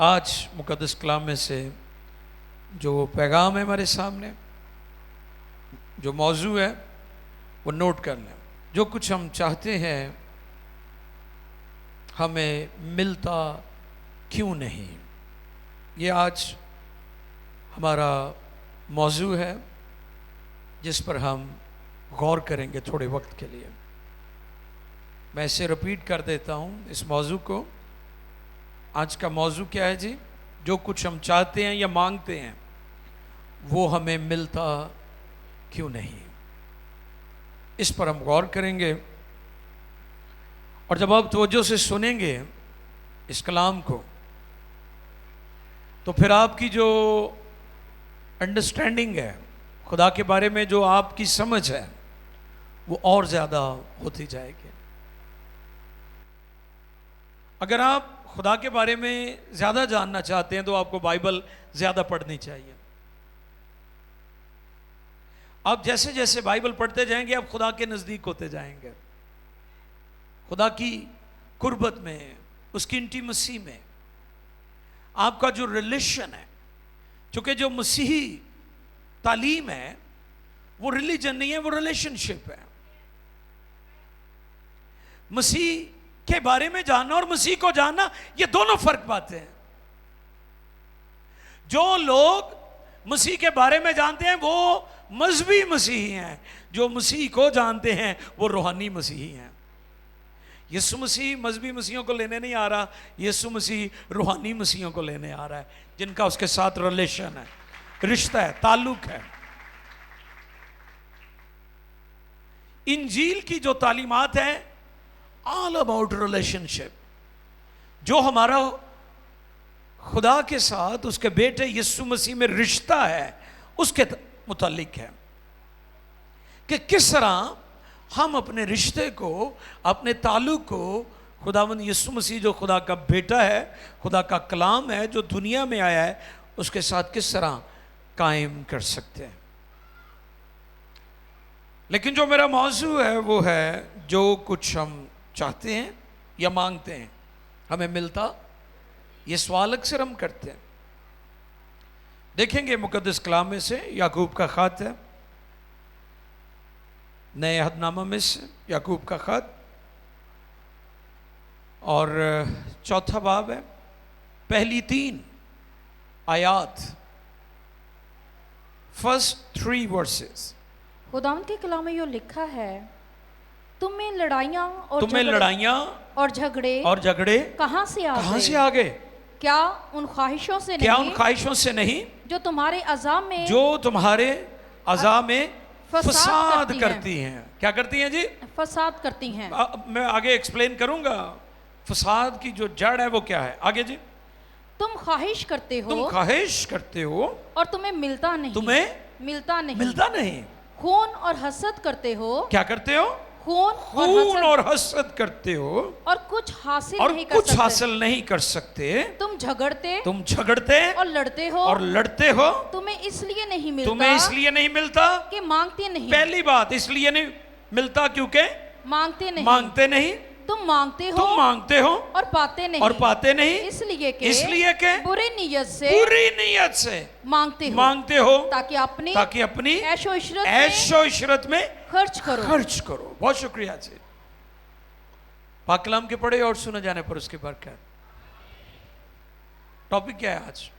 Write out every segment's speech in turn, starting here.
آج مقدس کلام میں سے جو پیغام ہے ہمارے سامنے، جو موضوع ہے وہ نوٹ کر لیں۔ جو کچھ ہم چاہتے ہیں ہمیں ملتا کیوں نہیں، یہ آج ہمارا موضوع ہے جس پر ہم غور کریں گے تھوڑے وقت کے لیے۔ میں اسے رپیٹ کر دیتا ہوں اس موضوع کو۔ آج کا موضوع کیا ہے جی؟ جو کچھ ہم چاہتے ہیں یا مانگتے ہیں وہ ہمیں ملتا کیوں نہیں۔ اس پر ہم غور کریں گے، اور جب آپ توجہ سے سنیں گے اس کلام کو تو پھر آپ کی جو انڈرسٹینڈنگ ہے خدا کے بارے میں، جو آپ کی سمجھ ہے، وہ اور زیادہ ہوتی جائے گی۔ اگر آپ خدا کے بارے میں زیادہ جاننا چاہتے ہیں تو آپ کو بائبل زیادہ پڑھنی چاہیے۔ آپ جیسے جیسے بائبل پڑھتے جائیں گے آپ خدا کے نزدیک ہوتے جائیں گے، خدا کی قربت میں، اس کی انٹیمیسی میں آپ کا جو ریلیشن ہے، چونکہ جو مسیحی تعلیم ہے وہ ریلیجن نہیں ہے، وہ ریلیشن شپ ہے۔ مسیح کے بارے میں جاننا اور مسیح کو جاننا یہ دونوں فرق باتیں ہیں۔ جو لوگ مسیح کے بارے میں جانتے ہیں وہ مذہبی مسیحی ہیں، جو مسیح کو جانتے ہیں وہ روحانی مسیحی ہیں۔ یسوع مسیح مذہبی مسیحوں کو لینے نہیں آ رہا، یسوع مسیح روحانی مسیحوں کو لینے آ رہا ہے، جن کا اس کے ساتھ ریلیشن ہے، رشتہ ہے، تعلق ہے۔ انجیل کی جو تعلیمات ہیں all about relationship، جو ہمارا خدا کے ساتھ اس کے بیٹے یسوع مسیح میں رشتہ ہے اس کے متعلق ہے، کہ کس طرح ہم اپنے رشتے کو، اپنے تعلق کو خداوند یسوع مسیح جو خدا کا بیٹا ہے، خدا کا کلام ہے، جو دنیا میں آیا ہے، اس کے ساتھ کس طرح قائم کر سکتے ہیں۔ لیکن جو میرا موضوع ہے وہ ہے جو کچھ ہم چاہتے ہیں یا مانگتے ہیں ہمیں ملتا، یہ سوال اکثر ہم کرتے ہیں۔ دیکھیں گے مقدس کلام میں سے یعقوب کا خط ہے، نئے عہد نامہ میں سے یعقوب کا خط، اور 4 باب ہے، پہلی 3 آیات، فرسٹ 3 ورسز۔ خداوند کے کلام میں یہ لکھا ہے، تمہیں لڑائیاں اور جھگڑے کہاں سے آ گئے؟ کیا ان خواہشوں سے نہیں جو تمہارے اعضاء میں فساد کرتی ہیں۔ کیا کرتی ہیں جی؟ فساد کرتی ہیں۔ میں آگے ایکسپلین کروں گا فساد کی جو جڑ ہے وہ کیا ہے۔ آگے جی۔ تم خواہش کرتے ہو اور تمہیں ملتا نہیں۔ خون اور حسد کرتے ہو۔ کیا کرتے ہو؟ خون اور حسد کرتے ہو اور کچھ حاصل نہیں کر سکتے۔ تم جھگڑتے اور لڑتے ہو۔ تمہیں اس لیے نہیں ملتا کہ مانگتے نہیں۔ پہلی بات، اس لیے نہیں ملتا کیونکہ مانگتے نہیں۔ تم مانگتے ہو اور پاتے نہیں، اس لیے کہ بری نیت سے مانگتے ہو تاکہ اپنی عیش و عشرت میں خرچ کرو۔ بہت شکریہ جی۔ پاک کلام کے پڑھے اور سنے جانے پر اس کی برکت۔ ٹاپک کیا ہے آج؟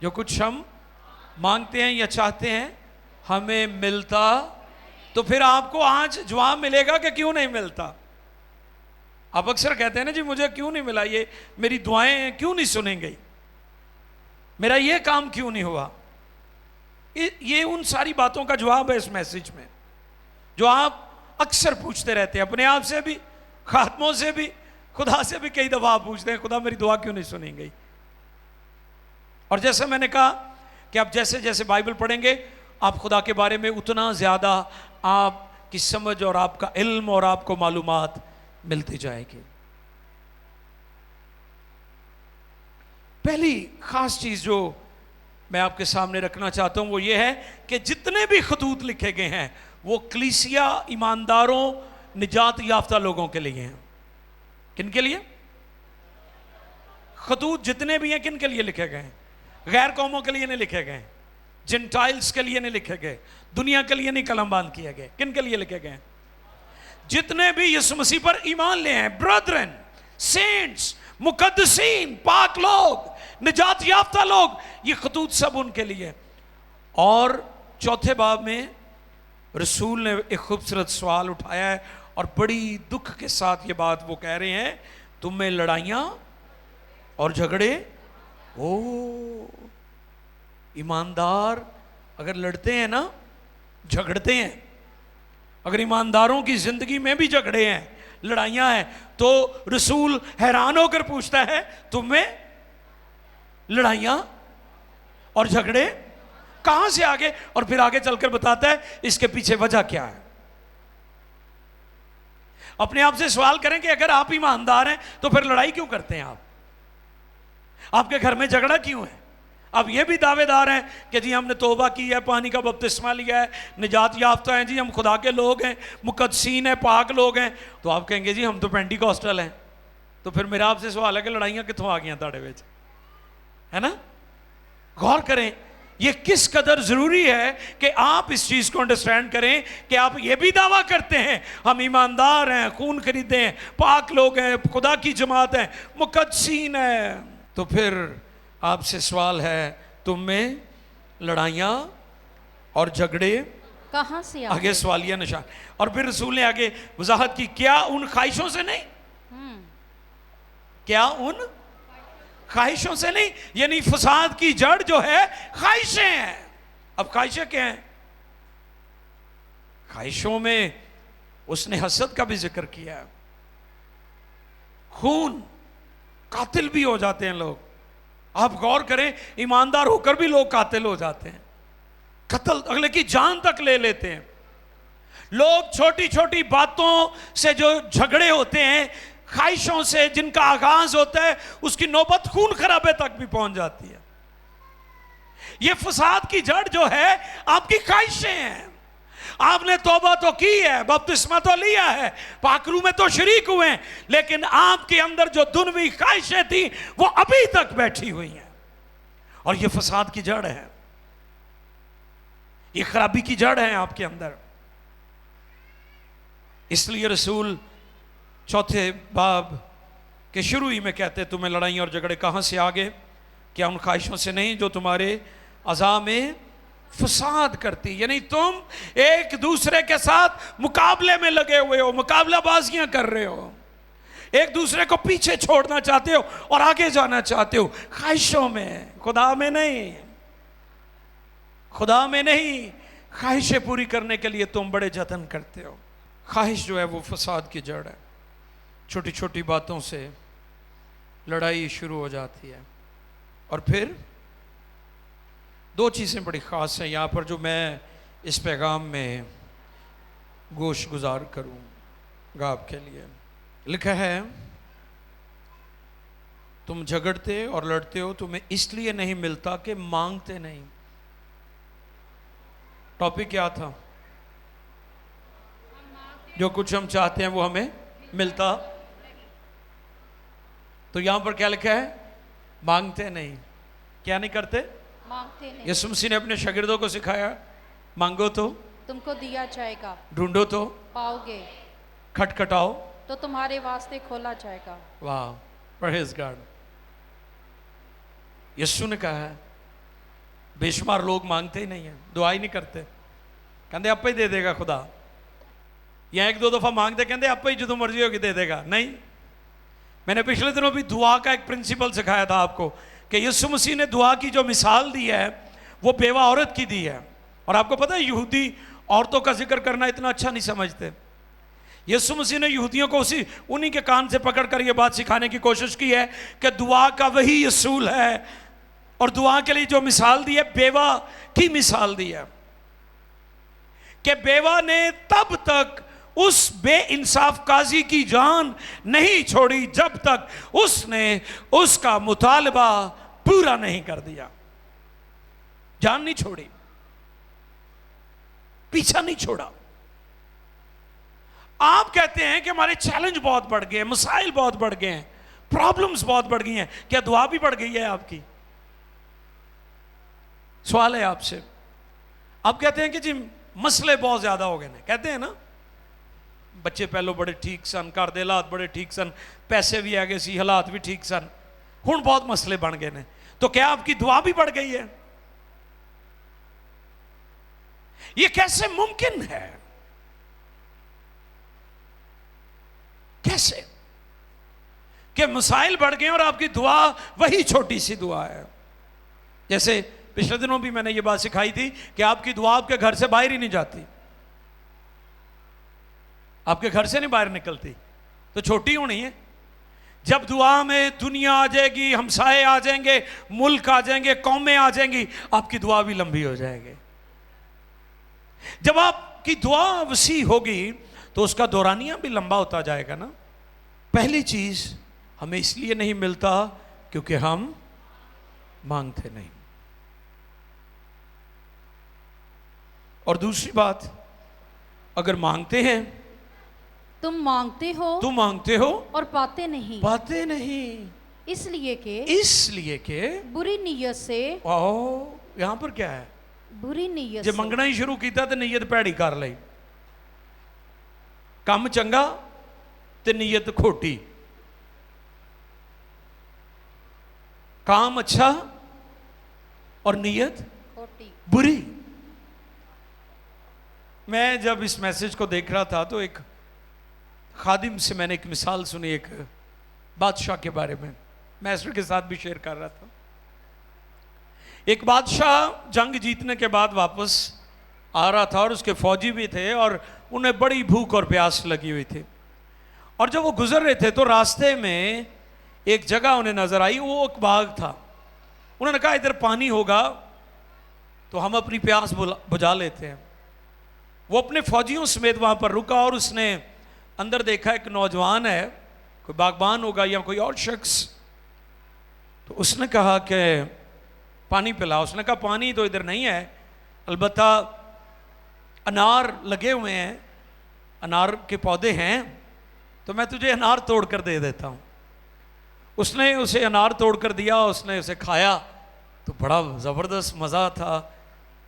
جو کچھ ہم مانگتے ہیں یا چاہتے ہیں ہمیں ملتا، تو پھر آپ کو آج جواب ملے گا کہ کیوں نہیں ملتا۔ آپ اکثر کہتے ہیں نا جی مجھے کیوں نہیں ملا، یہ میری دعائیں کیوں نہیں سنیں گئی، میرا یہ کام کیوں نہیں ہوا۔ یہ ان ساری باتوں کا جواب ہے اس میسج میں، جو آپ اکثر پوچھتے رہتے ہیں، اپنے آپ سے بھی، خاتموں سے بھی، خدا سے بھی کئی دفعہ آپ پوچھتے ہیں خدا میری دعا کیوں نہیں سنیں گئی۔ اور جیسے میں نے کہا کہ آپ جیسے جیسے بائبل پڑھیں گے آپ خدا کے بارے میں اتنا زیادہ آپ کی سمجھ اور آپ کا علم اور آپ کو معلومات ملتی جائے گی۔ پہلی خاص چیز جو میں آپ کے سامنے رکھنا چاہتا ہوں وہ یہ ہے کہ جتنے بھی خطوط لکھے گئے ہیں وہ کلیسیا، ایمانداروں، نجات یافتہ لوگوں کے لیے ہیں۔ کن کے لیے؟ خطوط جتنے بھی ہیں کن کے لیے لکھے گئے ہیں؟ غیر قوموں کے لیے نہیں لکھے گئے، جنٹائلز کے لیے نہیں لکھے گئے، دنیا کے لیے نہیں قلم بند کیے گئے، کن کے لیے لکھے گئے ہیں؟ جتنے بھی یسوع مسیح پر ایمان لے ہیں، برادرن، سینٹس، مقدسین، پاک لوگ، نجات یافتہ لوگ، یہ خطوط سب ان کے لیے۔ اور چوتھے باب میں رسول نے ایک خوبصورت سوال اٹھایا ہے اور بڑی دکھ کے ساتھ یہ بات وہ کہہ رہے ہیں، تم میں لڑائیاں اور جھگڑے، ایماندار اگر لڑتے ہیں نا، جھگڑتے ہیں، اگر ایمانداروں کی زندگی میں بھی جھگڑے ہیں، لڑائیاں ہیں، تو رسول حیران ہو کر پوچھتا ہے تم میں لڑائیاں اور جھگڑے کہاں سے آگے؟ اور پھر آگے چل کر بتاتا ہے اس کے پیچھے وجہ کیا ہے۔ اپنے آپ سے سوال کریں کہ اگر آپ ایماندار ہیں تو پھر لڑائی کیوں کرتے ہیں؟ آپ کے گھر میں جھگڑا کیوں ہے؟ آپ یہ بھی دعوے دار ہیں کہ جی ہم نے توبہ کی ہے، پانی کا بپتسمہ لیا ہے، نجات یافتہ ہیں، جی ہم خدا کے لوگ ہیں، مقدسین ہیں، پاک لوگ ہیں، تو آپ کہیں گے جی ہم تو پینٹی کوسٹل ہیں۔ تو پھر میرا آپ سے سوال ہے کہ لڑائیاں کتوں آ گئی تاڑے وچ، ہے نا؟ غور کریں، یہ کس قدر ضروری ہے کہ آپ اس چیز کو انڈرسٹینڈ کریں کہ آپ یہ بھی دعویٰ کرتے ہیں ہم ایماندار ہیں، خون خریدے ہیں، پاک لوگ ہیں، خدا کی جماعت ہیں، مقدسین ہیں، تو پھر آپ سے سوال ہے تم میں لڑائیاں اور جھگڑے کہاں سے آگے سوالیہ نشان۔ اور پھر رسول نے آگے وضاحت کی، کیا ان خواہشوں سے نہیں؟ کیا ان خواہشوں سے نہیں؟ یعنی فساد کی جڑ جو ہے خواہشیں ہیں۔ اب خواہشیں کیا ہیں؟ خواہشوں میں اس نے حسد کا بھی ذکر کیا ہے، خون، قاتل بھی ہو جاتے ہیں لوگ۔ آپ غور کریں، ایماندار ہو کر بھی لوگ قاتل ہو جاتے ہیں، قتل، اگلے کی جان تک لے لیتے ہیں۔ لوگ چھوٹی چھوٹی باتوں سے جو جھگڑے ہوتے ہیں، خواہشوں سے جن کا آغاز ہوتا ہے، اس کی نوبت خون خرابے تک بھی پہنچ جاتی ہے۔ یہ فساد کی جڑ جو ہے آپ کی خواہشیں ہیں۔ آپ نے توبہ تو کی ہے، بپتسمہ تو لیا ہے، پاکرو میں تو شریک ہوئے ہیں، لیکن آپ کے اندر جو دنوی خواہشیں تھیں وہ ابھی تک بیٹھی ہوئی ہیں، اور یہ فساد کی جڑ ہے، یہ خرابی کی جڑ ہے آپ کے اندر۔ اس لیے رسول چوتھے باب کے شروع ہی میں کہتے تمہیں لڑائیاں اور جھگڑے کہاں سے آگے؟ کیا ان خواہشوں سے نہیں جو تمہارے اعضاء میں فساد کرتی؟ یعنی تم ایک دوسرے کے ساتھ مقابلے میں لگے ہوئے ہو، مقابلہ بازیاں کر رہے ہو، ایک دوسرے کو پیچھے چھوڑنا چاہتے ہو اور آگے جانا چاہتے ہو، خواہشوں میں، خدا میں نہیں، خدا میں نہیں۔ خواہشیں پوری کرنے کے لیے تم بڑے جتن کرتے ہو۔ خواہش جو ہے وہ فساد کی جڑ ہے، چھوٹی چھوٹی باتوں سے لڑائی شروع ہو جاتی ہے۔ اور پھر دو چیزیں بڑی خاص ہیں یہاں پر جو میں اس پیغام میں گوش گزار کروں گا آپ کے لیے۔ لکھا ہے تم جھگڑتے اور لڑتے ہو، تمہیں اس لیے نہیں ملتا کہ مانگتے نہیں۔ ٹاپک کیا تھا؟ جو کچھ ہم چاہتے ہیں وہ ہمیں ملتا۔ تو یہاں پر کیا لکھا ہے؟ مانگتے نہیں۔ کیا نہیں کرتے؟ مانگتے نہیں۔ یسوع مسیح نے اپنے شاگردوں کو سکھایا، مانگو تو تم کو دیا جائے گا، ڈھونڈو تو پاؤ گے، کھٹکھٹاؤ تو تمہارے واسطے کھولا جائے گا۔ واہ، پریز گاڈ۔ یسوع نے کہا ہے بے شمار لوگ مانگتے ہی نہیں ہیں، دعا ہی نہیں کرتے، کہندے آپ ہی دے دے گا خدا، یا ایک دو دفعہ مانگتے کہندے آپ ہی جو مرضی ہوگی دے دے گا۔ نہیں، میں نے پچھلے دنوں بھی دعا کا ایک پرنسپل سکھایا تھا آپ کو کہ یسوع مسیح نے دعا کی جو مثال دی ہے وہ بیوہ عورت کی دی ہے۔ اور آپ کو پتہ ہے یہودی عورتوں کا ذکر کرنا اتنا اچھا نہیں سمجھتے۔ یسوع مسیح نے یہودیوں کو انہی کے کان سے پکڑ کر یہ بات سکھانے کی کوشش کی ہے کہ دعا کا وہی اصول ہے، اور دعا کے لیے جو مثال دی ہے بیوہ کی مثال دی ہے کہ بیوہ نے تب تک اس بے انصاف قاضی کی جان نہیں چھوڑی جب تک اس نے اس کا مطالبہ پورا نہیں کر دیا۔ جان نہیں چھوڑی، پیچھا نہیں چھوڑا۔ آپ کہتے ہیں کہ ہمارے چیلنج بہت بڑھ گئے ہیں، مسائل بہت بڑھ گئے ہیں، پرابلمز بہت بڑھ گئی ہیں. کیا دعا بھی بڑھ گئی ہے آپ کی؟ سوال ہے آپ سے. آپ کہتے ہیں کہ جی مسئلے بہت زیادہ ہو گئے ہیں، کہتے ہیں نا بچے پہلو بڑے ٹھیک سن، گھر دے حالات بڑے ٹھیک سن، پیسے بھی آگے سی، حالات بھی ٹھیک سن، ہن بہت مسئلے بن گئے ہیں. تو کیا آپ کی دعا بھی بڑھ گئی ہے؟ یہ کیسے ممکن ہے؟ کیسے کہ مسائل بڑھ گئے اور آپ کی دعا وہی چھوٹی سی دعا ہے؟ جیسے پچھلے دنوں بھی میں نے یہ بات سکھائی تھی کہ آپ کی دعا آپ کے گھر سے باہر ہی نہیں جاتی، آپ کے گھر سے نہیں باہر نکلتی، تو چھوٹی ہونی ہے. جب دعا میں دنیا آ جائے گی، ہمسائے آ جائیں گے، ملک آ جائیں گے، قومیں آ جائیں گی، آپ کی دعا بھی لمبی ہو جائے گی. جب آپ کی دعا وسیع ہوگی تو اس کا دورانیہ بھی لمبا ہوتا جائے گا نا. پہلی چیز، ہمیں اس لیے نہیں ملتا کیونکہ ہم مانگتے نہیں. اور دوسری بات، اگر مانگتے ہیں، تم مانگتے ہو اور پاتے نہیں، اس لیے کہ بری نیت سے. یہاں پر کیا ہے؟ بری نیت جب منگنا ہی شروع کیتا تو نیت پیڑی کر لئی، کام چنگا تے نیت کھوٹی، کام اچھا اور نیت بری. میں جب اس میسج کو دیکھ رہا تھا تو ایک خادم سے میں نے ایک مثال سنی، ایک بادشاہ کے بارے میں میسٹر کے ساتھ بھی شیئر کر رہا تھا. ایک بادشاہ جنگ جیتنے کے بعد واپس آ رہا تھا اور اس کے فوجی بھی تھے اور انہیں بڑی بھوک اور پیاس لگی ہوئی تھی. اور جب وہ گزر رہے تھے تو راستے میں ایک جگہ انہیں نظر آئی، وہ ایک باغ تھا. انہوں نے کہا ادھر پانی ہوگا تو ہم اپنی پیاس بجھا لیتے ہیں. وہ اپنے فوجیوں سمیت وہاں پر رکا اور اس نے اندر دیکھا ایک نوجوان ہے، کوئی باغبان ہوگا یا کوئی اور شخص. تو اس نے کہا کہ پانی پلا. اس نے کہا پانی تو ادھر نہیں ہے، البتہ انار لگے ہوئے ہیں، انار کے پودے ہیں، تو میں تجھے انار توڑ کر دے دیتا ہوں. اس نے اسے انار توڑ کر دیا، اس نے اسے کھایا تو بڑا زبردست مزہ تھا،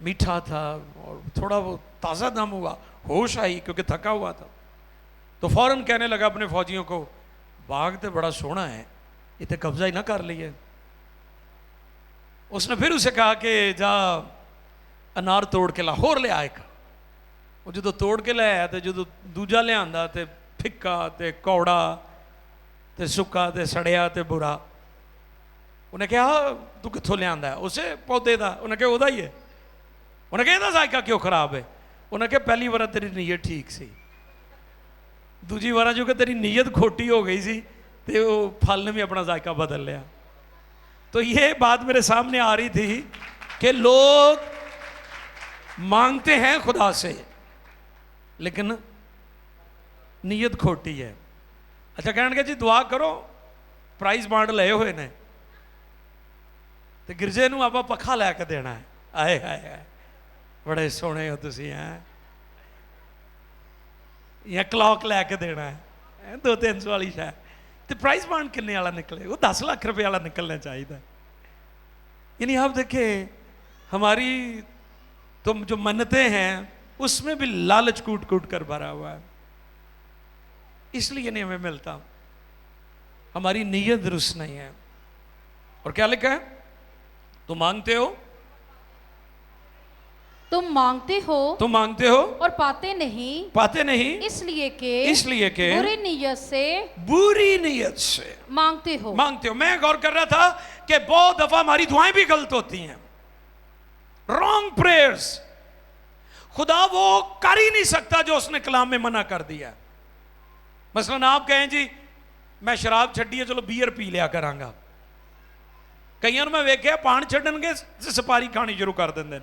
میٹھا تھا اور تھوڑا وہ تازہ دم ہوا، ہوش آئی کیونکہ تھکا ہوا تھا. تو فوراً کہنے لگا اپنے فوجیوں کو، باغ تو بڑا سونا ہے، یہ تو قبضہ ہی نہ کر لیے. اس نے پھر اسے کہا کہ جا انار توڑ کے لاہور لے آئے. وہ جدو توڑ کے لے آیا تو جدو دوجا لے آندا تے پھکا تے کوڑا تے سکا تے سڑیا تے برا. انہیں کہا تو کتھوں لے آندا ہے؟ اسے پودے دا. انہیں کہا وہ دا ہی ہے. انہیں کہا یہ ذائقہ کیوں خراب ہے؟ انہیں کہا پہلی بار تیری نیت ٹھیک سی، دوجی بار جو کہ تیری نیت کھوٹی ہو گئی سی تے وہ پھل نے بھی اپنا ذائقہ بدل لیا. تو یہ بات میرے سامنے آ رہی تھی کہ لوگ مانگتے ہیں خدا سے لیکن نیت کھوٹی ہے. اچھا کہنے کہ جی دعا کرو، پرائز بانڈ لے ہوئے نے تو گرجے نو آپ پکھا لے کے دینا ہے. آئے آئے آئے بڑے سونے ہو تسی ہیں، یا کلاک لے کے دینا ہے 200-300 والی شاید. تو پرائز بانڈ کنے والا نکلے؟ وہ 10 لاکھ روپے والا نکلنا چاہیے. یعنی آپ دیکھیں ہماری تو جو منتیں ہیں اس میں بھی لالچ کوٹ کوٹ کر بھرا ہوا ہے، اس لیے نہیں ہمیں ملتا، ہماری نیت درست نہیں ہے. اور کیا لکھا ہے؟ تم مانگتے ہو اور پاتے نہیں، اس لیے کہ بری نیت سے مانگتے ہو. میں غور کر رہا تھا کہ بہت دفعہ ہماری دعائیں بھی غلط ہوتی ہیں، رانگ پریئرز. خدا وہ کر ہی نہیں سکتا جو اس نے کلام میں منع کر دیا. مثلا آپ کہیں جی میں شراب چھڈی ہے، چلو بیئر پی لیا کرانگا. کئیوں میں ویکھیا پان چھڈن گے سپاری کھانی شروع کر دیں دے.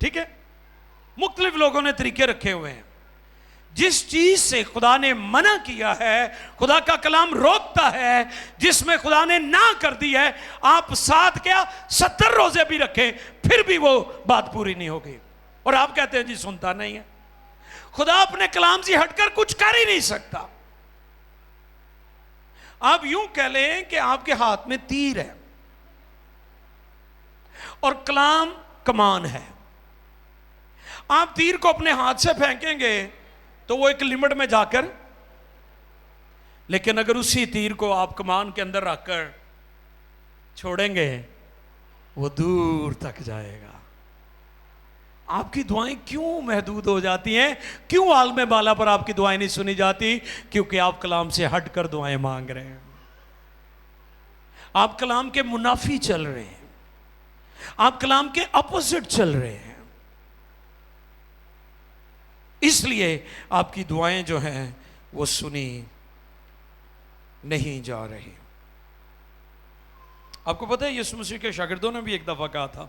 ٹھیک ہے، مختلف لوگوں نے طریقے رکھے ہوئے ہیں. جس چیز سے خدا نے منع کیا ہے، خدا کا کلام روکتا ہے، جس میں خدا نے نہ کر دی ہے، آپ ساتھ کیا 70 روزے بھی رکھیں پھر بھی وہ بات پوری نہیں ہوگی. اور آپ کہتے ہیں جی سنتا نہیں ہے. خدا اپنے کلام سے ہٹ کر کچھ کر ہی نہیں سکتا. آپ یوں کہہ لیں کہ آپ کے ہاتھ میں تیر ہے اور کلام کمان ہے. آپ تیر کو اپنے ہاتھ سے پھینکیں گے تو وہ ایک لمٹ میں جا کر، لیکن اگر اسی تیر کو آپ کمان کے اندر رکھ کر چھوڑیں گے وہ دور تک جائے گا. آپ کی دعائیں کیوں محدود ہو جاتی ہیں؟ کیوں عالم بالا پر آپ کی دعائیں نہیں سنی جاتی؟ کیونکہ آپ کلام سے ہٹ کر دعائیں مانگ رہے ہیں. آپ کلام کے منافی چل رہے ہیں، آپ کلام کے اپوزٹ چل رہے ہیں. اس لیے آپ کی دعائیں جو ہیں وہ سنی نہیں جا رہی. آپ کو پتہ ہے یسوع مسیح کے شاگردوں نے بھی ایک دفعہ کہا تھا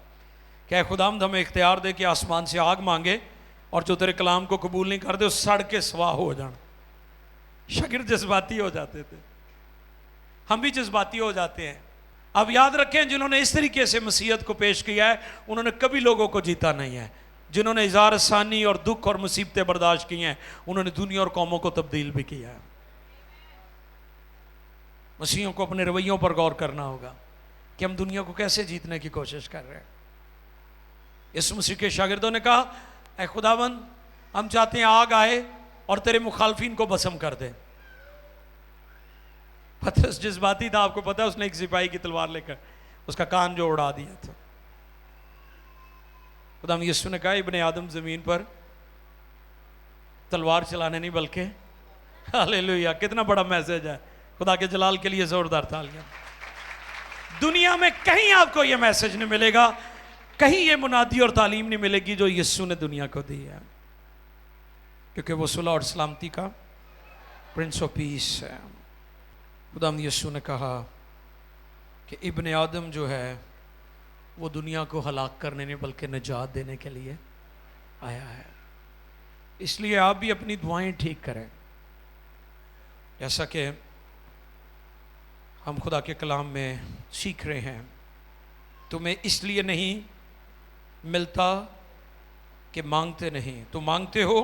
کہ اے خداوند ہمیں اختیار دے کہ آسمان سے آگ مانگے اور جو تیرے کلام کو قبول نہیں کرتے اس سڑ کے سوا ہو جان. شاگرد جذباتی ہو جاتے تھے، ہم بھی جذباتی ہو جاتے ہیں. اب یاد رکھیں جنہوں نے اس طریقے سے مسیحیت کو پیش کیا ہے انہوں نے کبھی لوگوں کو جیتا نہیں ہے. جنہوں نے اظہار ثانی اور دکھ اور مصیبتیں برداشت کی ہیں انہوں نے دنیا اور قوموں کو تبدیل بھی کیا ہے. مسیحیوں کو اپنے رویوں پر غور کرنا ہوگا کہ ہم دنیا کو کیسے جیتنے کی کوشش کر رہے ہیں. یسوع مسیح کے شاگردوں نے کہا اے خداوند ہم چاہتے ہیں آگ آئے اور تیرے مخالفین کو بھسم کر دے. پترس جذباتی تھا، آپ کو پتا ہے اس نے ایک سپاہی کی تلوار لے کر اس کا کان جو اڑا دیا تھا. خداوند یسوع نے کہا ابن آدم زمین پر تلوار چلانے نہیں بلکہ ہاللیلویہ. کتنا بڑا میسج ہے. خدا کے جلال کے لیے زوردار تالیاں. دنیا میں کہیں آپ کو یہ میسج نہیں ملے گا، کہیں یہ منادی اور تعلیم نہیں ملے گی جو یسوع نے دنیا کو دی ہے، کیونکہ وہ صلح اور سلامتی کا پرنس آف پیس ہے. خداوند یسوع نے کہا کہ ابن آدم جو ہے وہ دنیا کو ہلاک کرنے نہیں بلکہ نجات دینے کے لیے آیا ہے. اس لیے آپ بھی اپنی دعائیں ٹھیک کریں. جیسا کہ ہم خدا کے کلام میں سیکھ رہے ہیں، تمہیں اس لیے نہیں ملتا کہ مانگتے نہیں. تم مانگتے ہو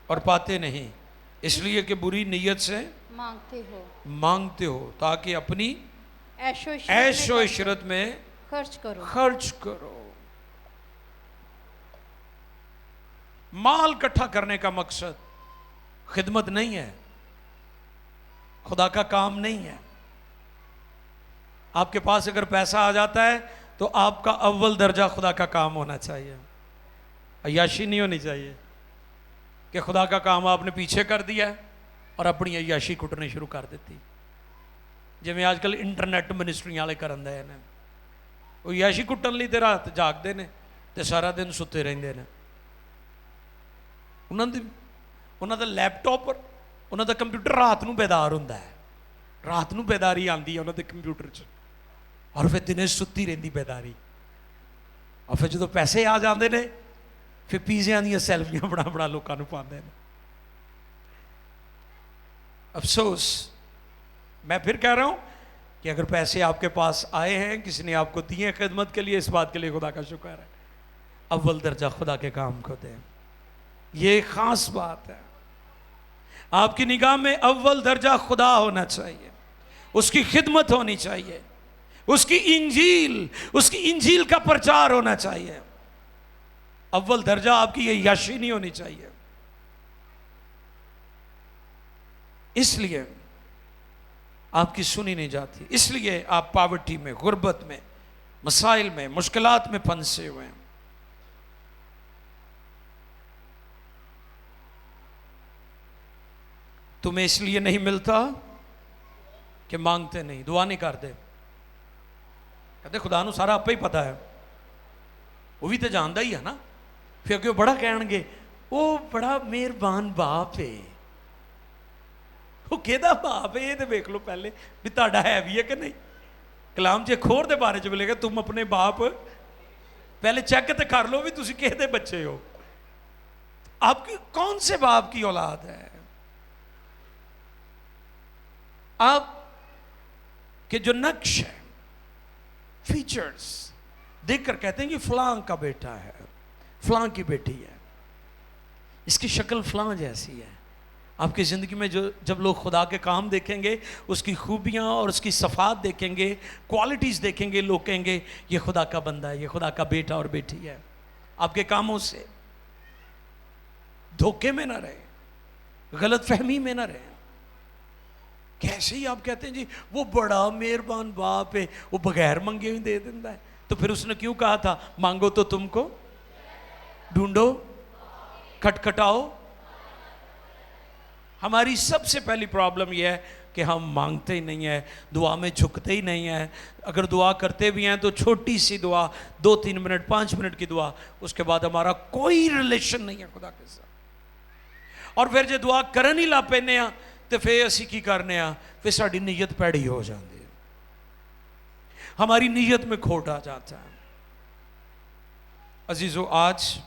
اور پاتے نہیں اس لیے کہ بری نیت سے مانگتے ہو تاکہ اپنی عیش و عشرت میں خرچ کرو. مال اکٹھا کرنے کا مقصد خدمت نہیں ہے، خدا کا کام نہیں ہے. آپ کے پاس اگر پیسہ آ جاتا ہے تو آپ کا اول درجہ خدا کا کام ہونا چاہیے، عیاشی نہیں ہونی چاہیے کہ خدا کا کام آپ نے پیچھے کر دیا ہے اور اپنی عیاشی کٹنے شروع کر دیتی. جی میں آج کل انٹرنیٹ منسٹری والے کرن دے نے، وہ عیاشی کٹن لی تے رات جاگتے ہیں تے سارا دن ستے رہندے نے. انہاں دا لیپ ٹاپ پر انہاں دا کمپیوٹر رات نو بیدار ہوندا ہے، رات نو بیداری آندی ہے انہاں دے کمپیوٹر چ، اور پھر دنے ستی رہندی بیداری. اور پھر جدو پیسے آ جاندے نے پھر پیزیاں دیا سیلفیاں بڑا بڑا لوکاں نو پاندے نے. افسوس، میں پھر کہہ رہا ہوں کہ اگر پیسے آپ کے پاس آئے ہیں، کسی نے آپ کو دیے خدمت کے لیے، اس بات کے لیے خدا کا شکر ہے. اول درجہ خدا کے کام کو دیں، یہ ایک خاص بات ہے. آپ کی نگاہ میں اول درجہ خدا ہونا چاہیے، اس کی خدمت ہونی چاہیے، اس کی انجیل کا پرچار ہونا چاہیے. اول درجہ آپ کی یہ عیاشی نہیں ہونی چاہیے. اس لیے آپ کی سنی نہیں جاتی، اس لیے آپ پاورٹی میں، غربت میں، مسائل میں، مشکلات میں پھنسے ہوئے ہیں. تمہیں اس لیے نہیں ملتا کہ مانگتے نہیں، دعا نہیں کرتے. کہتے خدا نو سارا آپ ہی پتا ہے، وہ بھی تو جانتا ہی ہے نا. پھر کہ وہ بڑا کہن گے وہ بڑا مہربان باپ ہے. وہ کہدا باپ ہے یہ تو دیکھ لو پہلے بھی تہاڈا ہے بھی ہے کہ نہیں. کلام چ کھور دے بارے چ ملے گا تم اپنے باپ پہلے چیک تے کر لو بھی تسی کہدے بچے ہو، آپ کی کون سے باپ کی اولاد ہے. آپ کے جو نقش ہے، فیچرز دیکھ کر کہتے ہیں کہ فلاں کا بیٹا ہے، فلاں کی بیٹی ہے، اس کی شکل فلاں جیسی ہے. آپ کی زندگی میں جب لوگ خدا کے کام دیکھیں گے، اس کی خوبیاں اور اس کی صفات دیکھیں گے، کوالٹیز دیکھیں گے، لوگ کہیں گے یہ خدا کا بندہ ہے، یہ خدا کا بیٹا اور بیٹی ہے۔ آپ کے کاموں سے دھوکے میں نہ رہے، غلط فہمی میں نہ رہے۔ کیسے ہی آپ کہتے ہیں جی وہ بڑا مہربان باپ ہے، وہ بغیر منگے ہوئے دے دیتا ہے، تو پھر اس نے کیوں کہا تھا مانگو تو تم کو، ڈھونڈو کھٹکھٹاؤ؟ ہماری سب سے پہلی پرابلم یہ ہے کہ ہم مانگتے ہی نہیں ہیں، دعا میں جھکتے ہی نہیں ہیں، اگر دعا کرتے بھی ہیں تو چھوٹی سی دعا، 2-3 منٹ 5 منٹ کی دعا، اس کے بعد ہمارا کوئی ریلیشن نہیں ہے خدا کے ساتھ۔ اور پھر جو دعا کرن ہی لا پینے ہیں تو پھر اسی کی کرنے ہیں، پھر ساڑی نیت پیڑی ہو جاندی ہے، ہماری نیت میں کھوٹ آ جاتا ہے۔ عزیزو، آج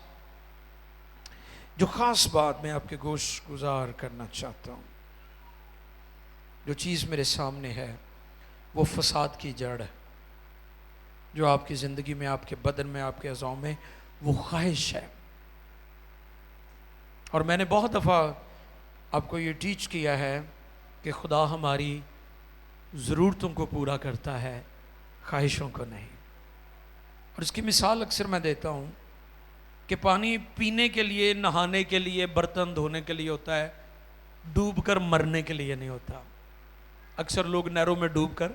جو خاص بات میں آپ کے گوش گزار کرنا چاہتا ہوں، جو چیز میرے سامنے ہے وہ فساد کی جڑ ہے، جو آپ کی زندگی میں، آپ کے بدن میں، آپ کے اعضاء میں وہ خواہش ہے۔ اور میں نے بہت دفعہ آپ کو یہ ٹیچ کیا ہے کہ خدا ہماری ضرورتوں کو پورا کرتا ہے، خواہشوں کو نہیں۔ اور اس کی مثال اکثر میں دیتا ہوں کہ پانی پینے کے لیے، نہانے کے لیے، برتن دھونے کے لیے ہوتا ہے، ڈوب کر مرنے کے لیے نہیں ہوتا۔ اکثر لوگ نہروں میں ڈوب کر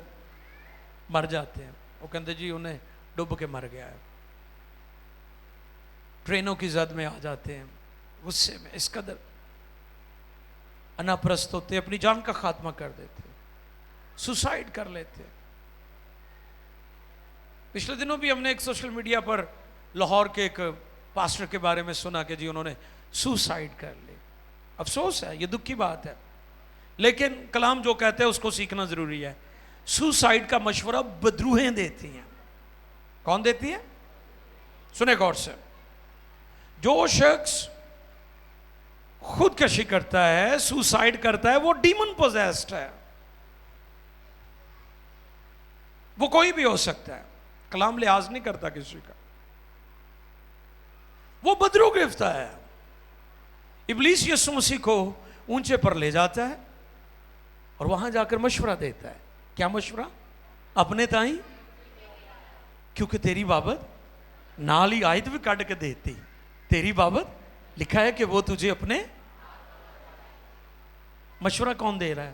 مر جاتے ہیں، وہ کہتے جی انہیں ڈوب کے مر گیا ہے، ٹرینوں کی زد میں آ جاتے ہیں، غصے میں اس قدر انا پرست ہوتے، اپنی جان کا خاتمہ کر دیتے، سوسائڈ کر لیتے۔ پچھلے دنوں بھی ہم نے ایک سوشل میڈیا پر لاہور کے ایک پاسٹر کے بارے میں سنا کہ جی انہوں نے سوسائڈ کر لی۔ افسوس ہے، یہ دکھ کی بات ہے، لیکن کلام جو کہتے ہیں اس کو سیکھنا ضروری ہے۔ سوسائڈ کا مشورہ بدروہیں دیتی ہیں۔ کون دیتی ہیں؟ سنیں غور سے، جو شخص خودکشی کرتا ہے، سوسائڈ کرتا ہے، وہ ڈیمن پوزیسڈ ہے، وہ کوئی بھی ہو سکتا ہے، کلام لحاظ نہیں کرتا کسی کا، وہ بدرو گرفتہ ہے۔ ابلیس یسوع مسیح کو اونچے پر لے جاتا ہے اور وہاں جا کر مشورہ دیتا ہے۔ کیا مشورہ؟ اپنے تائیں، کیونکہ تیری بابت نال ہی آیت بھی کٹ کے دیتی، تیری بابت لکھا ہے کہ وہ تجھے اپنے۔ مشورہ کون دے رہا ہے؟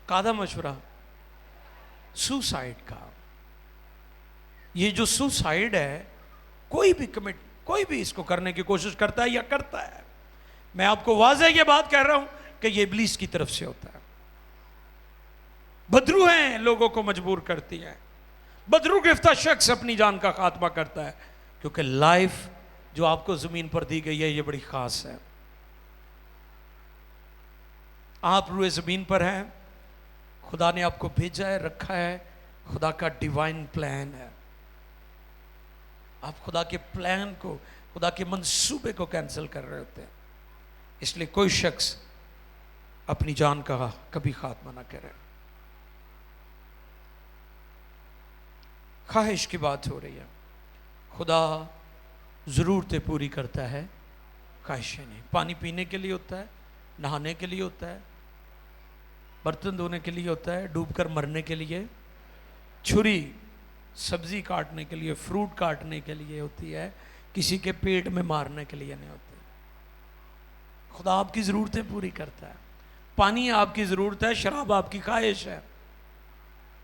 کادا مشورہ؟ سوسائڈ کا۔ یہ جو سوسائڈ ہے، کوئی بھی اس کو کرنے کی کوشش کرتا ہے یا کرتا ہے، میں آپ کو واضح یہ بات کہہ رہا ہوں کہ یہ ابلیس کی طرف سے ہوتا ہے۔ بدرو ہیں، لوگوں کو مجبور کرتی ہیں۔ بدرو گرفتہ شخص اپنی جان کا خاتمہ کرتا ہے، کیونکہ لائف جو آپ کو زمین پر دی گئی ہے یہ بڑی خاص ہے۔ آپ روئے زمین پر ہیں، خدا نے آپ کو بھیجا ہے، رکھا ہے، خدا کا ڈیوائن پلان ہے۔ آپ خدا کے پلان کو، خدا کے منصوبے کو کینسل کر رہے ہوتے ہیں، اس لیے کوئی شخص اپنی جان کا کبھی خاتمہ نہ کرے۔ خواہش کی بات ہو رہی ہے، خدا ضرورتیں پوری کرتا ہے، خواہشیں نہیں۔ پانی پینے کے لیے ہوتا ہے، نہانے کے لیے ہوتا ہے، برتن دھونے کے لیے ہوتا ہے، ڈوب کر مرنے کے لیے، چھری سبزی کاٹنے کے لیے، فروٹ کاٹنے کے لیے ہوتی ہے، کسی کے پیٹ میں مارنے کے لیے نہیں ہوتی۔ خدا آپ کی ضرورتیں پوری کرتا ہے۔ پانی آپ کی ضرورت ہے، شراب آپ کی خواہش ہے،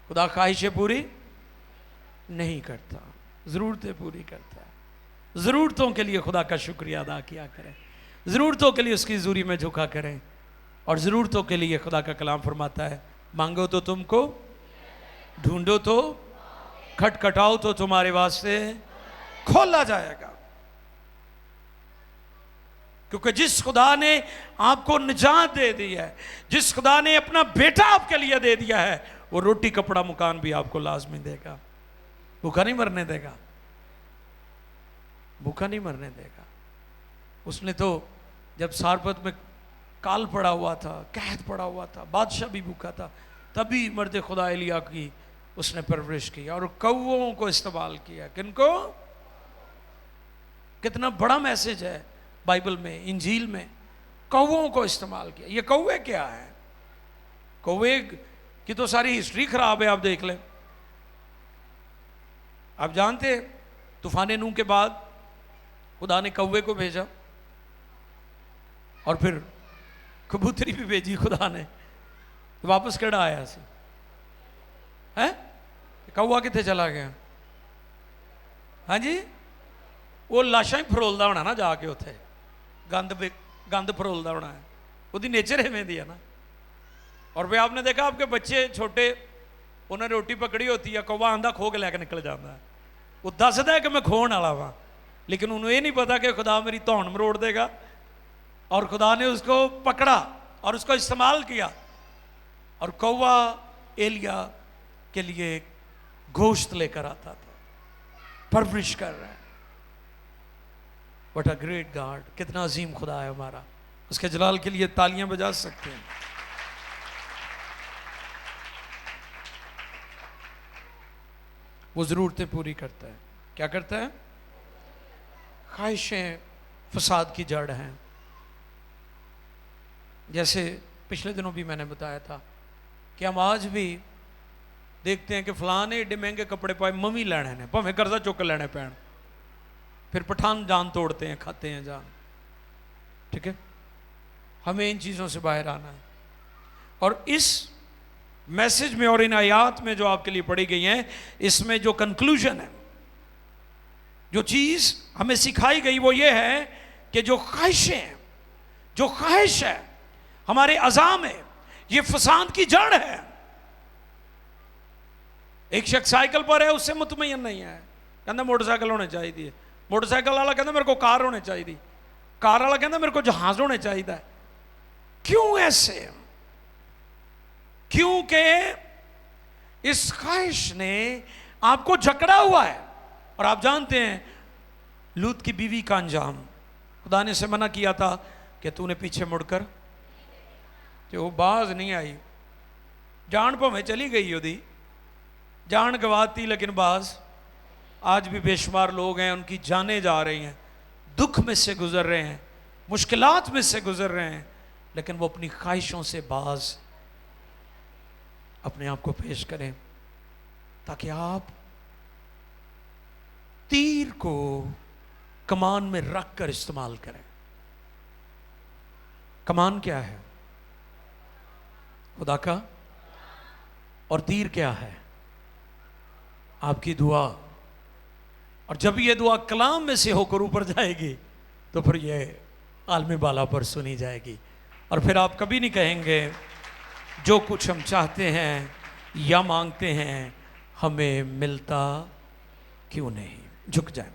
خدا خواہشیں پوری نہیں کرتا، ضرورتیں پوری کرتا ہے۔ ضرورتوں کے لیے خدا کا شکریہ ادا کیا کریں، ضرورتوں کے لیے اس کی حضوری میں جھکا کریں، اور ضرورتوں کے لیے خدا کا کلام فرماتا ہے مانگو تو تم کو، ڈھونڈو تو، کھٹکھٹاؤ تو تمہارے واسطے کھولا جائے گا۔ کیونکہ جس خدا نے آپ کو نجات دے دی ہے، جس خدا نے اپنا بیٹا آپ کے لیے دے دیا ہے، وہ روٹی کپڑا مکان بھی آپ کو لازمی دے گا، بھوکا نہیں مرنے دے گا، بھوکا نہیں مرنے دے گا۔ اس نے تو جب سارپت میں کال پڑا ہوا تھا، قحط پڑا ہوا تھا، بادشاہ بھی بھوکا تھا، تبھی مرد خدا ایلیا کی اس نے پرورش کی اور کووں کو استعمال کیا۔ کن کو؟ کتنا بڑا میسج ہے بائبل میں، انجیل میں، کووں کو استعمال کیا. یہ کوے کیا ہے؟ کوے کی تو ساری ہسٹری خراب ہے. آپ دیکھ لیں. آپ جانتے طوفان نوح کے بعد خدا نے کوے کو بھیجا اور پھر کبوتری بھی بھیجی خدا نے. واپس کیڑا آیا سی ہے؟ کوا کتنے چلا گیا؟ ہاں جی، وہ لاشاں ہی فرولدا ہونا نا جا کے اتنے گند فرولدا ہونا ہے. وہ نیچر ایویں دی ہے نا. اور پھر آپ نے دیکھا آپ کے بچے چھوٹے انہوں نے روٹی پکڑی ہوتی ہے, کوا آندا کھو کے لے کے نکل جاتا ہے. وہ دسدا ہے کہ میں کھون والا وا, لیکن انہوں یہ نہیں پتا کہ خدا میری دھون مروڑ دے گا. اور خدا نے اس کو پکڑا اور اس کو استعمال کیا, اور کوا ایلیا کے لیے گوشت لے کر آتا تھا, پرورش کر رہا ہے. What a great God, کتنا عظیم خدا ہے ہمارا. اس کے جلال کے لیے تالیاں بجا سکتے ہیں. وہ ضرورتیں پوری کرتا ہے. کیا کرتا ہے؟ خواہشیں فساد کی جڑ ہیں. جیسے پچھلے دنوں بھی میں نے بتایا تھا کہ ہم آج بھی دیکھتے ہیں کہ فلاں نے ایڈے مہنگے کپڑے پائے, ممی لینے نے, بھویں قرضہ چک لینے پین, پھر پٹھان جان توڑتے ہیں, کھاتے ہیں جان. ٹھیک ہے, ہمیں ان چیزوں سے باہر آنا ہے. اور اس میسج میں اور ان آیات میں جو آپ کے لیے پڑھی گئی ہیں, اس میں جو کنکلوژن ہے, جو چیز ہمیں سکھائی گئی وہ یہ ہے کہ جو خواہشیں ہیں, جو خواہش ہے ہمارے اعضاء میں, یہ فساد کی جڑ ہے. ایک شخص سائیکل پر ہے, اس سے مطمئن نہیں ہے, کہنا موٹر سائیکل ہونے چاہیے. موٹر سائیکل والا کہنا میرے کو کار ہونے چاہیے, کار والا کہنا میرے کو جہاز ہونے چاہیے. کیوں ایسے؟ کیونکہ اس خواہش نے آپ کو جکڑا ہوا ہے. اور آپ جانتے ہیں لوط کی بیوی کا انجام, خدا نے اسے منع کیا تھا کہ تو نے پیچھے مڑ کر, کہ وہ باز نہیں آئی. جان پہ میں چلی گئی ہوتی, جان گواتی, لیکن باز. آج بھی بے شمار لوگ ہیں, ان کی جانیں جا رہی ہیں, دکھ میں سے گزر رہے ہیں, مشکلات میں سے گزر رہے ہیں, لیکن وہ اپنی خواہشوں سے باز اپنے آپ کو پیش کریں, تاکہ آپ تیر کو کمان میں رکھ کر استعمال کریں. کمان کیا ہے؟ خدا کا. اور تیر کیا ہے؟ آپ کی دعا. اور جب یہ دعا کلام میں سے ہو کر اوپر جائے گی تو پھر یہ عالم بالا پر سنی جائے گی, اور پھر آپ کبھی نہیں کہیں گے جو کچھ ہم چاہتے ہیں یا مانگتے ہیں ہمیں ملتا کیوں نہیں. جھک جائیں.